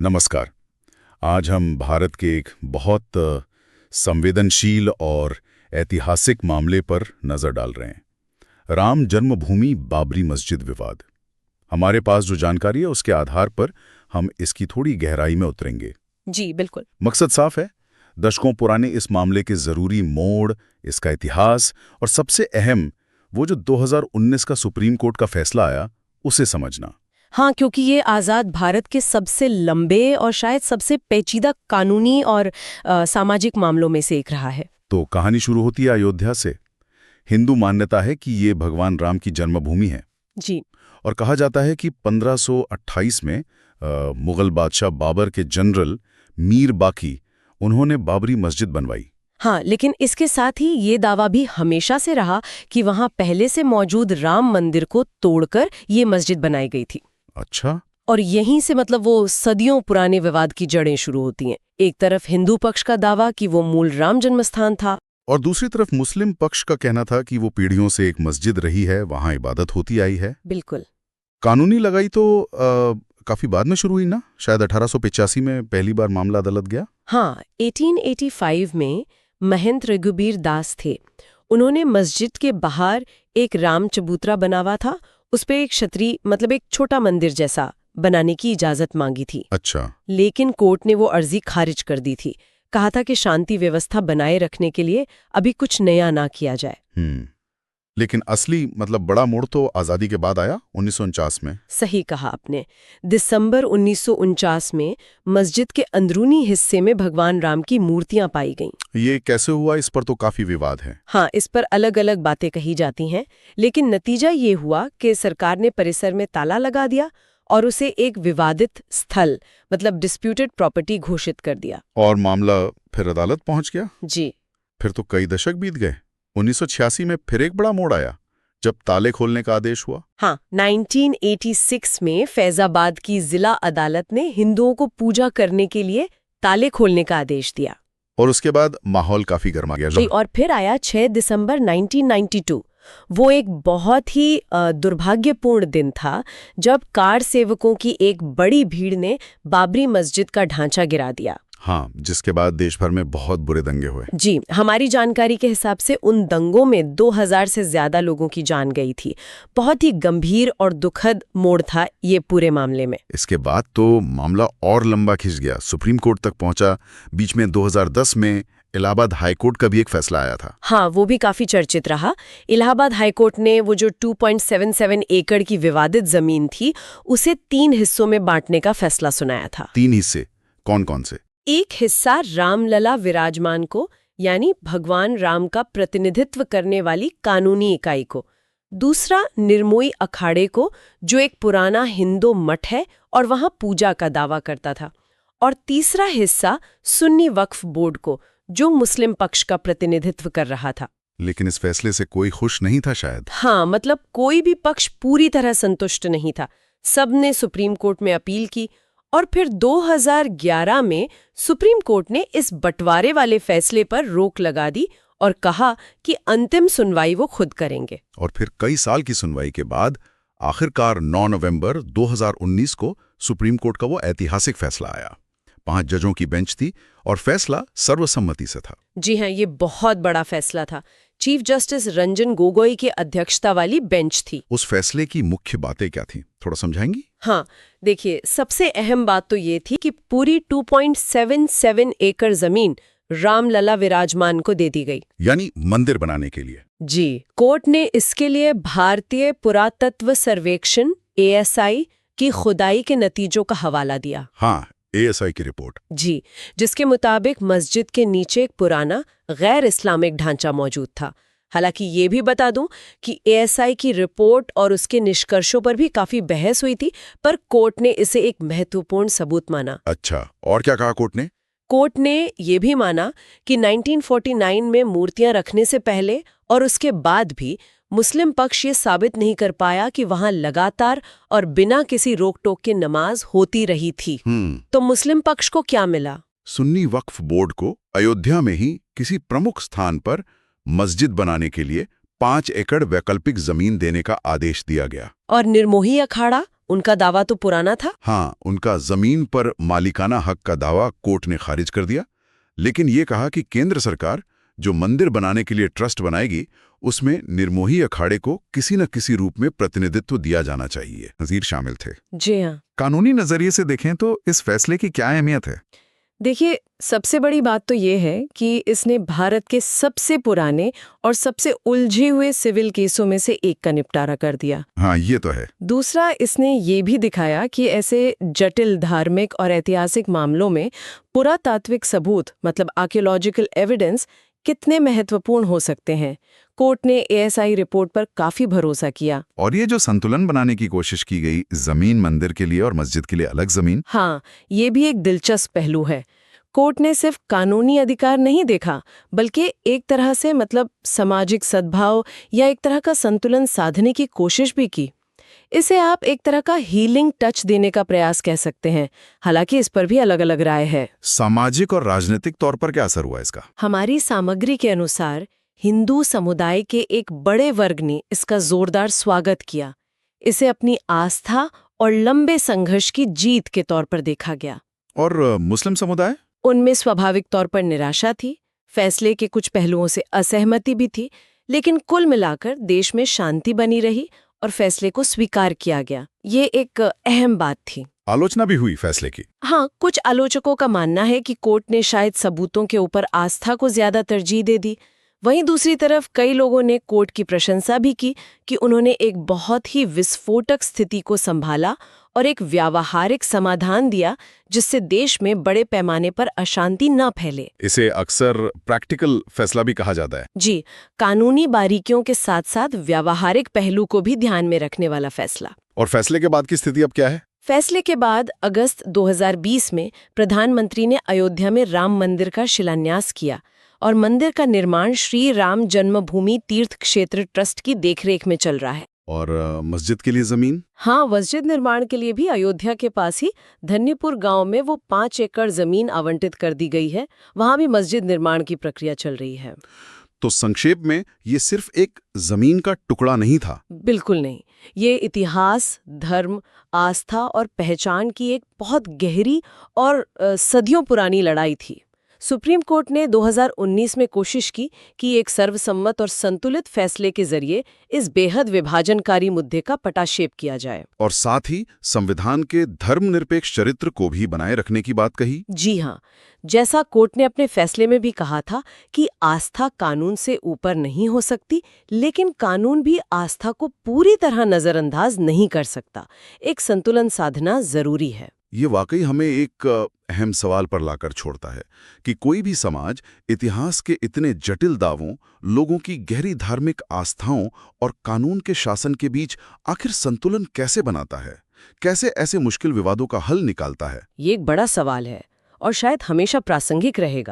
नमस्कार। आज हम भारत के एक बहुत संवेदनशील और ऐतिहासिक मामले पर नजर डाल रहे हैं। राम जन्मभूमि बाबरी मस्जिद विवाद। हमारे पास जो जानकारी है उसके आधार पर हम इसकी थोड़ी गहराई में उतरेंगे। जी बिल्कुल। मकसद साफ है, दशकों पुराने इस मामले के जरूरी मोड़, इसका इतिहास और सबसे अहम वो जो 2019 का सुप्रीम कोर्ट का फैसला आया, उसे समझना। हाँ, क्योंकि ये आज़ाद भारत के सबसे लंबे और शायद सबसे पेचीदा कानूनी और सामाजिक मामलों में से एक रहा है। तो कहानी शुरू होती है अयोध्या से। हिंदू मान्यता है कि ये भगवान राम की जन्मभूमि है। जी। और कहा जाता है कि 1528 में मुगल बादशाह बाबर के जनरल मीर बाकी उन्होंने बाबरी मस्जिद बनवाई। हाँ, लेकिन इसके साथ ही ये दावा भी हमेशा से रहा कि वहाँ पहले से मौजूद राम मंदिर को तोड़कर ये मस्जिद बनाई गई थी। अच्छा। और यहीं से मतलब वो सदियों पुराने विवाद की जड़ें शुरू होती हैं। एक तरफ हिंदू पक्ष का दावा कि वो मूल राम जन्मस्थान था, और दूसरी तरफ मुस्लिम पक्ष का कहना था कि वो पीढ़ियों से एक मस्जिद रही है, वहां इबादत होती आई है। बिल्कुल। कानूनी लगाई तो काफी बाद में शुरू हुई ना, शायद 1885 में पहली बार मामला अदालत गया। हाँ, 1885 में महंत रघुबीर दास थे। उन्होंने मस्जिद के बाहर एक राम चबूतरा बनावा था, उस पे एक छतरी मतलब एक छोटा मंदिर जैसा बनाने की इजाजत मांगी थी। अच्छा। लेकिन कोर्ट ने वो अर्जी खारिज कर दी थी। कहा था कि शांति व्यवस्था बनाए रखने के लिए अभी कुछ नया ना किया जाए। लेकिन असली मतलब बड़ा मोड़ तो आजादी के बाद आया, 1949 में। सही कहा आपने। दिसंबर 1949 में मस्जिद के अंदरूनी हिस्से में भगवान राम की मूर्तियां पाई गईं। ये कैसे हुआ, इस पर तो काफी विवाद है। हाँ, इस पर अलग अलग बातें कही जाती हैं, लेकिन नतीजा ये हुआ कि सरकार ने परिसर में ताला लगा दिया और उसे एक विवादित स्थल मतलब डिस्प्यूटेड प्रॉपर्टी घोषित कर दिया। और मामला फिर अदालत पहुंच गया। जी। फिर तो कई दशक बीत गए। 1986 में फिर एक बड़ा मोड़ आया, जब ताले खोलने का आदेश हुआ। हाँ, 1986 में फैजाबाद की जिला अदालत ने हिंदुओं को पूजा करने के लिए ताले खोलने का आदेश दिया। और उसके बाद माहौल काफी गर्मा गया। और फिर आया 6 दिसंबर 1992। वो एक बहुत ही दुर्भाग्यपूर्ण दिन था, जब कार सेवकों की एक बड़ी भीड़ ने बाबरी मस्जिद का ढांचा गिरा दिया। हाँ, जिसके बाद देश भर में बहुत बुरे दंगे हुए। जी, हमारी जानकारी के हिसाब से उन दंगों में 2000 से ज्यादा लोगों की जान गई थी। बहुत ही गंभीर और दुखद मोड़ था ये पूरे मामले में। इसके बाद तो मामला और लंबा खिंच गया, सुप्रीम कोर्ट तक पहुंचा। बीच में 2010 में इलाहाबाद हाईकोर्ट का भी एक फैसला आया था। हाँ, वो भी काफी चर्चित रहा। इलाहाबाद हाईकोर्ट ने वो जो 2.77 एकड़ की विवादित जमीन थी, उसे 3 हिस्सों में बांटने का फैसला सुनाया था। 3 हिस्से कौन कौन से? एक हिस्सा रामलला विराजमान को, यानी भगवान राम का प्रतिनिधित्व करने वाली कानूनी इकाई को। दूसरा निर्मोही अखाड़े को, जो एक पुराना हिंदू मठ है और वहां पूजा का दावा करता था। और तीसरा हिस्सा सुन्नी वक्फ बोर्ड को, जो मुस्लिम पक्ष का प्रतिनिधित्व कर रहा था। लेकिन इस फैसले से कोई खुश नहीं था शायद। हाँ, मतलब कोई भी पक्ष पूरी तरह संतुष्ट नहीं था। सबने सुप्रीम कोर्ट में अपील की और फिर 2011 में सुप्रीम कोर्ट ने इस बंटवारे वाले फैसले पर रोक लगा दी और कहा कि अंतिम सुनवाई वो खुद करेंगे। और फिर कई साल की सुनवाई के बाद आखिरकार 9 नवंबर 2019 को सुप्रीम कोर्ट का वो ऐतिहासिक फैसला आया। 5 जजों की बेंच थी और फैसला सर्वसम्मति से था। जी हाँ, ये बहुत बड़ा फैसला था। चीफ जस्टिस रंजन गोगोई की अध्यक्षता वाली बेंच थी। उस फैसले की मुख्य बातें क्या थी, थोड़ा समझाएंगी? हाँ, देखिए, सबसे अहम बात तो ये थी कि पूरी 2.77 एकड़ जमीन रामलला विराजमान को दे दी गई, यानी मंदिर बनाने के लिए। जी। कोर्ट ने इसके लिए भारतीय पुरातत्व सर्वेक्षण ASI की खुदाई के नतीजों का हवाला दिया। हाँ, ASI की रिपोर्ट। जी, जिसके मुताबिक मस्जिद के नीचे एक पुराना गैर इस्लामिक ढांचा मौजूद था। हालांकि ये भी बता दूं कि ASI की रिपोर्ट और उसके निष्कर्षों पर भी काफी बहस हुई थी, पर कोर्ट ने इसे एक महत्वपूर्ण सबूत माना। अच्छा, और क्या कहा कोर्ट ने? कोर्ट ने ये भी माना कि 1949 में मूर्तियां रखने से पहले और उसके बाद भी मुस्लिम पक्ष ये साबित नहीं कर पाया कि वहां लगातार और बिना किसी रोक टोक के नमाज होती रही थी। तो मुस्लिम पक्ष को क्या मिला? सुन्नी वक्फ बोर्ड को अयोध्या में ही किसी प्रमुख स्थान पर मस्जिद बनाने के लिए 5 एकड़ वैकल्पिक जमीन देने का आदेश दिया गया। और निर्मोही अखाड़ा, उनका दावा तो पुराना था। हाँ, उनका जमीन पर मालिकाना हक का दावा कोर्ट ने खारिज कर दिया, लेकिन ये कहा कि केंद्र सरकार जो मंदिर बनाने के लिए ट्रस्ट बनाएगी उसमें निर्मोही अखाड़े को किसी न किसी रूप में प्रतिनिधित्व दिया जाना चाहिए। नजीर शामिल थे। जी हाँ। कानूनी नजरिए से देखें तो इस फैसले की क्या अहमियत है? देखिए, सबसे बड़ी बात तो ये है कि इसने भारत के सबसे पुराने और सबसे उलझे हुए सिविल केसों में से एक का निपटारा कर दिया। हाँ, ये तो है। दूसरा, इसने ये भी दिखाया कि ऐसे जटिल धार्मिक और ऐतिहासिक मामलों में पुरातात्विक सबूत मतलब आर्कियोलॉजिकल एविडेंस कितने महत्वपूर्ण हो सकते हैं। कोर्ट ने एएसआई रिपोर्ट पर काफी भरोसा किया। और ये जो संतुलन बनाने की कोशिश की गई, जमीन मंदिर के लिए और मस्जिद के लिए अलग जमीन, हाँ, ये भी एक दिलचस्प पहलू है। कोर्ट ने सिर्फ कानूनी अधिकार नहीं देखा, बल्कि एक तरह से मतलब सामाजिक सद्भाव या एक तरह का संतुलन साधने की कोशिश भी की। इसे आप एक तरह का हीलिंग टच देने का प्रयास कह सकते हैं। हालांकि इस पर भी अलग अलग राय है। सामाजिक और राजनीतिक तौर पर क्या असर हुआ इसका? हमारी सामग्री के अनुसार हिंदू समुदाय के एक बड़े वर्ग ने इसका जोरदार स्वागत किया। इसे अपनी आस्था और लंबे संघर्ष की जीत के तौर पर देखा गया। और मुस्लिम समुदाय? उनमें स्वाभाविक तौर पर निराशा थी, फैसले के कुछ पहलुओं से असहमति भी थी, लेकिन कुल मिलाकर देश में शांति बनी रही और फैसले को स्वीकार किया गया। ये एक अहम बात थी। आलोचना भी हुई फैसले की। हाँ, कुछ आलोचकों का मानना है कि कोर्ट ने शायद सबूतों के ऊपर आस्था को ज्यादा तरजीह दे दी। वहीं दूसरी तरफ कई लोगों ने कोर्ट की प्रशंसा भी की कि उन्होंने एक बहुत ही विस्फोटक स्थिति को संभाला और एक व्यावहारिक समाधान दिया जिससे देश में बड़े पैमाने पर अशांति न फैले। इसे अक्सर प्रैक्टिकल फैसला भी कहा जाता है। जी, कानूनी बारीकियों के साथ साथ व्यावहारिक पहलू को भी ध्यान में रखने वाला फैसला। और फैसले के बाद की स्थिति अब क्या है? फैसले के बाद अगस्त 2020 में प्रधानमंत्री ने अयोध्या में राम मंदिर का शिलान्यास किया और मंदिर का निर्माण श्री राम जन्मभूमि तीर्थ क्षेत्र ट्रस्ट की देखरेख में चल रहा है। और मस्जिद के लिए जमीन? हाँ, मस्जिद निर्माण के लिए भी अयोध्या के पास ही धन्यपुर गांव में वो 5 एकड़ जमीन आवंटित कर दी गई है। वहां भी मस्जिद निर्माण की प्रक्रिया चल रही है। तो संक्षेप में ये सिर्फ एक जमीन का टुकड़ा नहीं था। बिल्कुल नहीं, ये इतिहास, धर्म, आस्था और पहचान की एक बहुत गहरी और सदियों पुरानी लड़ाई थी। सुप्रीम कोर्ट ने 2019 में कोशिश की कि एक सर्वसम्मत और संतुलित फैसले के जरिए इस बेहद विभाजनकारी मुद्दे का पटाक्षेप किया जाए। और साथ ही संविधान के धर्मनिरपेक्ष चरित्र को भी बनाए रखने की बात कही। जी हाँ, जैसा कोर्ट ने अपने फैसले में भी कहा था कि आस्था कानून से ऊपर नहीं हो सकती, लेकिन कानून भी आस्था को पूरी तरह नजरअंदाज नहीं कर सकता। एक संतुलन साधना जरूरी है। ये वाकई हमें एक अहम सवाल पर लाकर छोड़ता है कि कोई भी समाज इतिहास के इतने जटिल दावों, लोगों की गहरी धार्मिक आस्थाओं और कानून के शासन के बीच आखिर संतुलन कैसे बनाता है, कैसे ऐसे मुश्किल विवादों का हल निकालता है। ये एक बड़ा सवाल है और शायद हमेशा प्रासंगिक रहेगा।